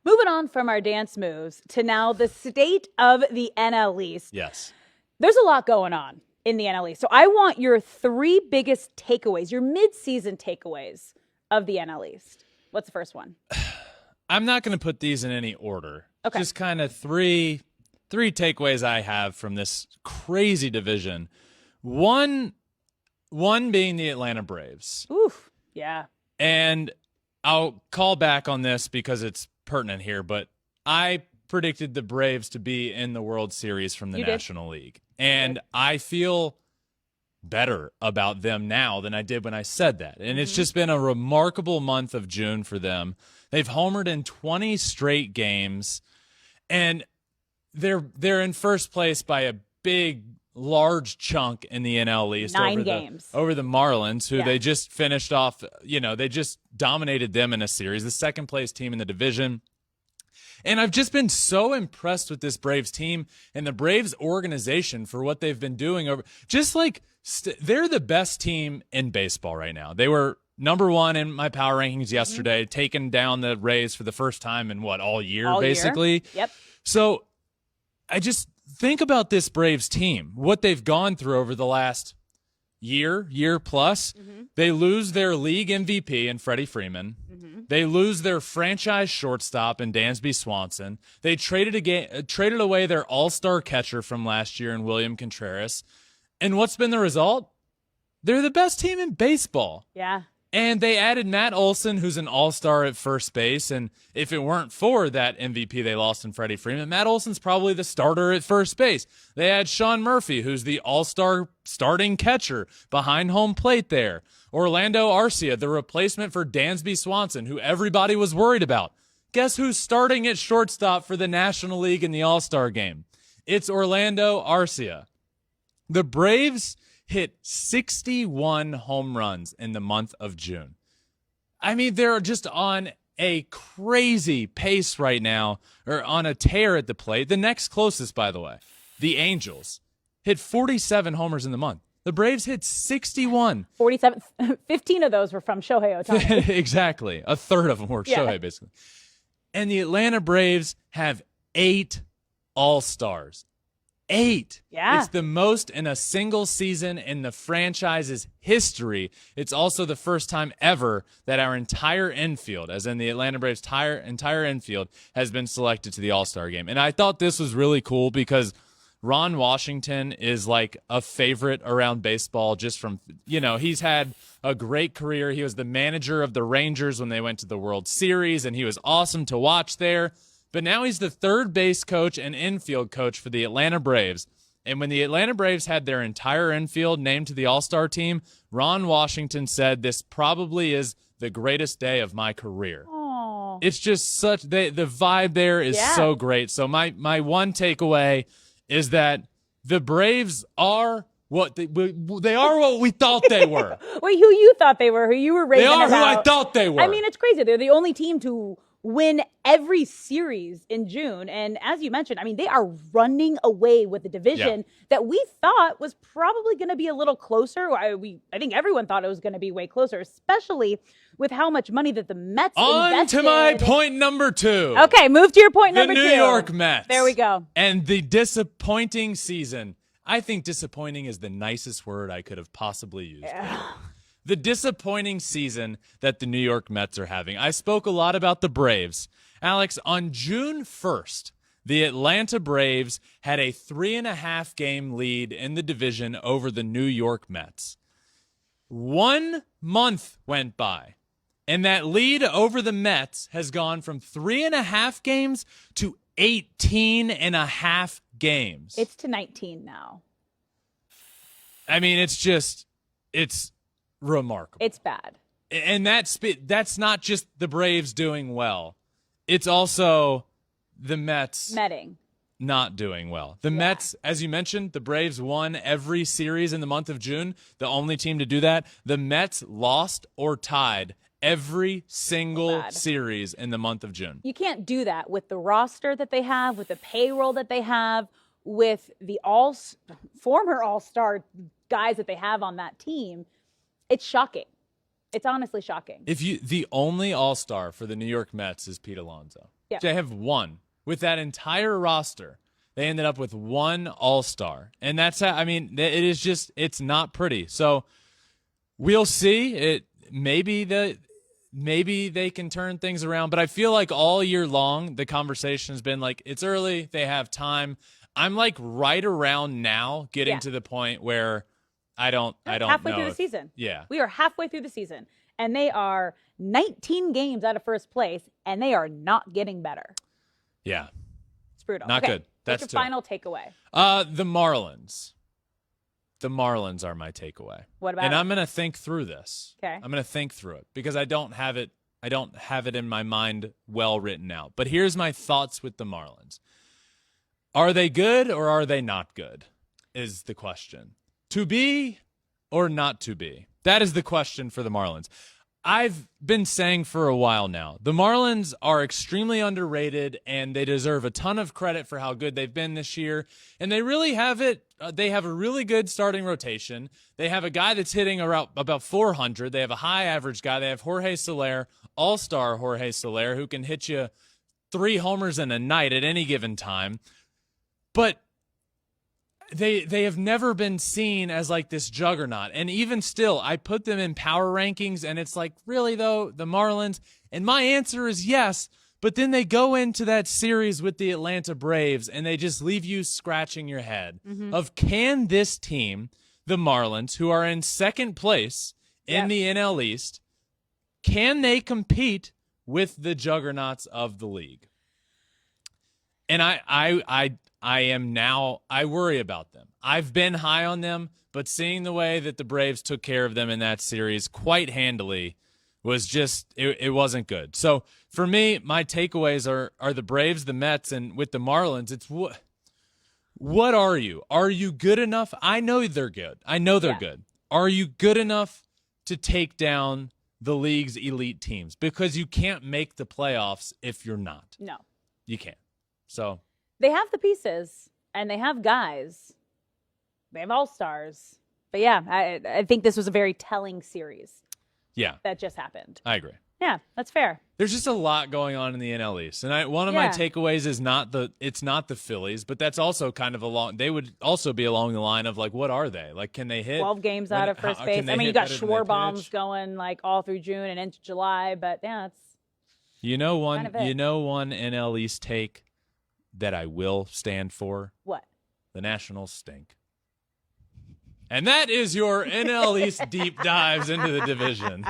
Moving on from our dance moves to now the state of the NL East. Yes. There's a lot going on in the NL East. So I want your 3 biggest takeaways, your mid-season takeaways of the NL East. What's the first one? I'm not going to put these in any order. Okay. Just kind of three takeaways I have from this crazy division. One being the Atlanta Braves. Oof. Yeah. And I'll call back on this because it's pertinent here, but I predicted the Braves to be in the World Series from the National League. And I feel better about them now than I did when I said that. And it's just been a remarkable month of June for them. They've homered in 20 straight games, and they're in first place by a large chunk in the NL East. 9 games. Over the Marlins, who they just finished off, they just dominated them in a series, the second place team in the division. And I've just been so impressed with this Braves team and the Braves organization for what they've been doing they're the best team in baseball right now. They were number 1 in my power rankings yesterday, taking down the Rays for the first time in all year, basically. Yep. So I just think about this Braves team, what they've gone through over the last year plus. They lose their league MVP in Freddie Freeman. They lose their franchise shortstop in Dansby Swanson. They traded away their all-star catcher from last year in William Contreras. And what's been the result? They're the best team in baseball. Yeah. And they added Matt Olson, who's an all-star at first base. And if it weren't for that MVP they lost in Freddie Freeman, Matt Olson's probably the starter at first base. They had Sean Murphy, who's the all-star starting catcher behind home plate there. Orlando Arcia, the replacement for Dansby Swanson, who everybody was worried about. Guess who's starting at shortstop for the National League in the All-Star game? It's Orlando Arcia. The Braves hit 61 home runs in the month of June. I mean, they're just on a crazy pace right now, or on a tear at the plate. The next closest, by the way, the Angels, hit 47 homers in the month. The Braves hit 61. 47. 15 of those were from Shohei Ohtani. Exactly. A third of them were Shohei, basically. And the Atlanta Braves have 8 All-Stars. 8. Yeah. It's the most in a single season in the franchise's history. It's also the first time ever that our entire infield, as in the Atlanta Braves' entire infield, has been selected to the All-Star game. And I thought this was really cool because Ron Washington is like a favorite around baseball just from, he's had a great career. He was the manager of the Rangers when they went to the World Series, and he was awesome to watch there. But now he's the third base coach and infield coach for the Atlanta Braves. And when the Atlanta Braves had their entire infield named to the All-Star team, Ron Washington said, "This probably is the greatest day of my career." Aww. It's just the vibe there is so great. So my one takeaway is that the Braves are what they are what we thought they were. Wait, who you thought they were? Who you were raving about? They are who I thought they were. I mean, it's crazy. They're the only team to win every series in June. And as you mentioned, I mean, they are running away with the division that we thought was probably going to be a little closer. I think everyone thought it was going to be way closer, especially with how much money that the Mets invested. On to my point number 2. Okay, move to your point number 2. The New York Mets. There we go. And the disappointing season. I think disappointing is the nicest word I could have possibly used. The disappointing season that the New York Mets are having. I spoke a lot about the Braves. Alex, on June 1st, the Atlanta Braves had a 3.5 game lead in the division over the New York Mets. 1 month went by, and that lead over the Mets has gone from 3.5 games to 18.5 games. It's to 19 now. I mean, it's remarkable. It's bad. And that's not just the Braves doing well. It's also the Mets not doing well. The Mets, as you mentioned, the Braves won every series in the month of June, the only team to do that. The Mets lost or tied every single series in the month of June. You can't do that with the roster that they have, with the payroll that they have, with the former all-star guys that they have on that team. It's shocking. It's honestly shocking. The only All-Star for the New York Mets is Pete Alonso. Yeah. They have one. With that entire roster, they ended up with one All-Star. And that's how, I mean, it is just, it's not pretty. So we'll see. Maybe they can turn things around, but I feel like all year long the conversation has been like, it's early, they have time. I'm like right around now getting to the point where I don't halfway know through the season. Yeah. We are halfway through the season, and they are 19 games out of first place, and they are not getting better. Yeah. It's brutal. Not good. That's your final takeaway. The Marlins. The Marlins are my takeaway. What about And it? I'm going to think through this. Okay. I'm going to think through it because I don't have it in my mind well written out. But here's my thoughts with the Marlins. Are they good or are they not good? Is the question. To be or not to be? That is the question for the Marlins. I've been saying for a while now, the Marlins are extremely underrated and they deserve a ton of credit for how good they've been this year. And they really have it. They have a really good starting rotation. They have a guy that's hitting around about 400. They have a high average guy. They have Jorge Soler, all-star Jorge Soler, who can hit you 3 homers in a night at any given time. But they have never been seen as like this juggernaut. And even still, I put them in power rankings and it's like, really though, the Marlins? And my answer is yes, but then they go into that series with the Atlanta Braves and they just leave you scratching your head of can this team, the Marlins, who are in second place in the NL East, can they compete with the juggernauts of the league? And I worry about them. I've been high on them, but seeing the way that the Braves took care of them in that series quite handily was just, it wasn't good. So for me, my takeaways are the Braves, the Mets, and with the Marlins, it's what are you? Are you good enough? I know they're good. I know they're good. Are you good enough to take down the league's elite teams? Because you can't make the playoffs if you're not. No. You can't. So they have the pieces and they have guys. They have all-stars. But yeah, I think this was a very telling series. Yeah. That just happened. I agree. Yeah, that's fair. There's just a lot going on in the NL East. And one of my takeaways is it's not the Phillies, but that's also kind of they would also be along the line of like, what are they? Like, can they hit 12 games out of first base? I mean, you got Schwarbombs going like all through June and into July, but yeah, it's one NL East take that I will stand for. What? The Nationals stink. And that is your NL East deep dives into the division.